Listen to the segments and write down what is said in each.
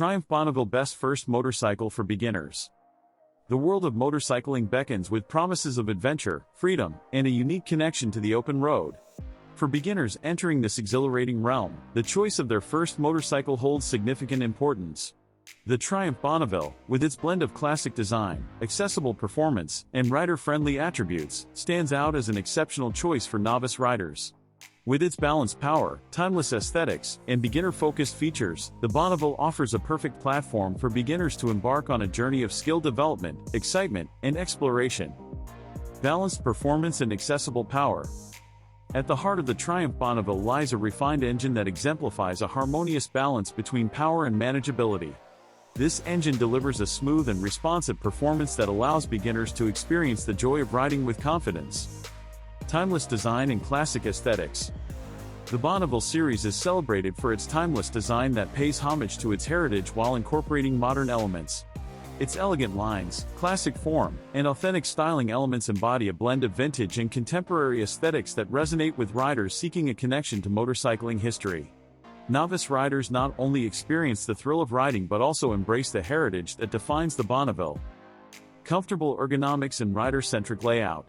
Triumph Bonneville Best First Motorcycle for Beginners. The world of motorcycling beckons with promises of adventure, freedom, and a unique connection to the open road. For beginners entering this exhilarating realm, the choice of their first motorcycle holds significant importance. The Triumph Bonneville, with its blend of classic design, accessible performance, and rider-friendly attributes, stands out as an exceptional choice for novice riders. With its balanced power, timeless aesthetics, and beginner-focused features, the Bonneville offers a perfect platform for beginners to embark on a journey of skill development, excitement, and exploration. Balanced performance and accessible power. At the heart of the Triumph Bonneville lies a refined engine that exemplifies a harmonious balance between power and manageability. This engine delivers a smooth and responsive performance that allows beginners to experience the joy of riding with confidence. Timeless design and classic aesthetics. The Bonneville series is celebrated for its timeless design that pays homage to its heritage while incorporating modern elements. Its elegant lines, classic form, and authentic styling elements embody a blend of vintage and contemporary aesthetics that resonate with riders seeking a connection to motorcycling history. Novice riders not only experience the thrill of riding but also embrace the heritage that defines the Bonneville. Comfortable ergonomics and rider-centric layout.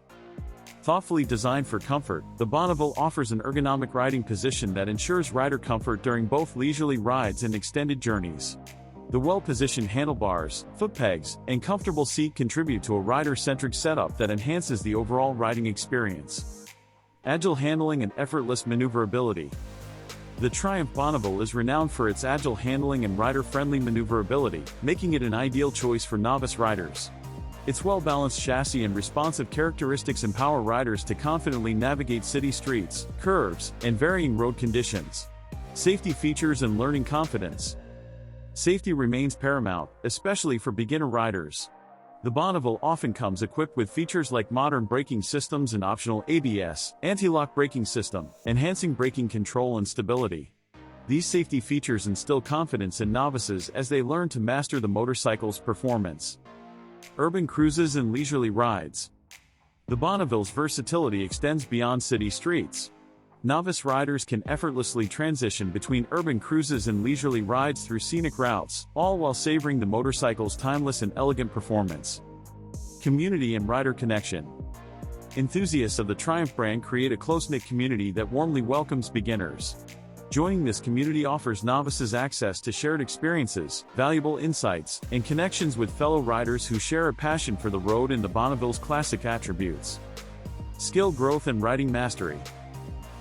Thoughtfully designed for comfort, the Bonneville offers an ergonomic riding position that ensures rider comfort during both leisurely rides and extended journeys. The well-positioned handlebars, foot pegs, and comfortable seat contribute to a rider-centric setup that enhances the overall riding experience. Agile handling and effortless maneuverability. The Triumph Bonneville is renowned for its agile handling and rider-friendly maneuverability, making it an ideal choice for novice riders. Its well-balanced chassis and responsive characteristics empower riders to confidently navigate city streets, curves, and varying road conditions. Safety features and learning confidence. Safety remains paramount, especially for beginner riders. The Bonneville often comes equipped with features like modern braking systems and optional ABS, anti-lock braking system, enhancing braking control and stability. These safety features instill confidence in novices as they learn to master the motorcycle's performance. Urban cruises and leisurely rides. The Bonneville's versatility extends beyond city streets. Novice riders can effortlessly transition between urban cruises and leisurely rides through scenic routes, all while savoring the motorcycle's timeless and elegant performance. Community and rider connection. Enthusiasts of the Triumph brand create a close-knit community that warmly welcomes beginners. Joining this community offers novices access to shared experiences, valuable insights, and connections with fellow riders who share a passion for the road and the Bonneville's classic attributes. Skill growth and riding mastery.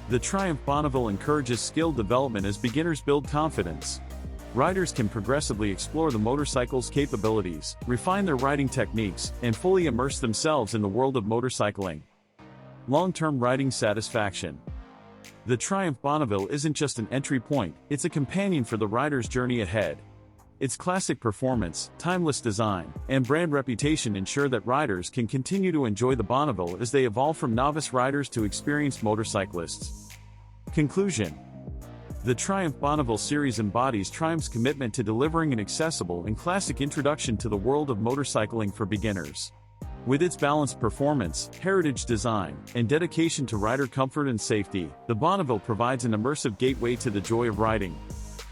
The Triumph Bonneville encourages skill development as beginners build confidence. Riders can progressively explore the motorcycle's capabilities, refine their riding techniques, and fully immerse themselves in the world of motorcycling. Long-term riding satisfaction. The Triumph Bonneville isn't just an entry point, it's a companion for the rider's journey ahead. Its classic performance, timeless design, and brand reputation ensure that riders can continue to enjoy the Bonneville as they evolve from novice riders to experienced motorcyclists. Conclusion. The Triumph Bonneville series embodies Triumph's commitment to delivering an accessible and classic introduction to the world of motorcycling for beginners. With its balanced performance, heritage design, and dedication to rider comfort and safety, the Bonneville provides an immersive gateway to the joy of riding.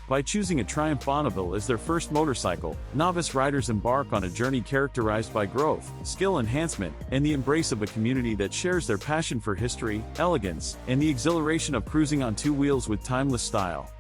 By choosing a Triumph Bonneville as their first motorcycle, novice riders embark on a journey characterized by growth, skill enhancement, and the embrace of a community that shares their passion for history, elegance, and the exhilaration of cruising on two wheels with timeless style.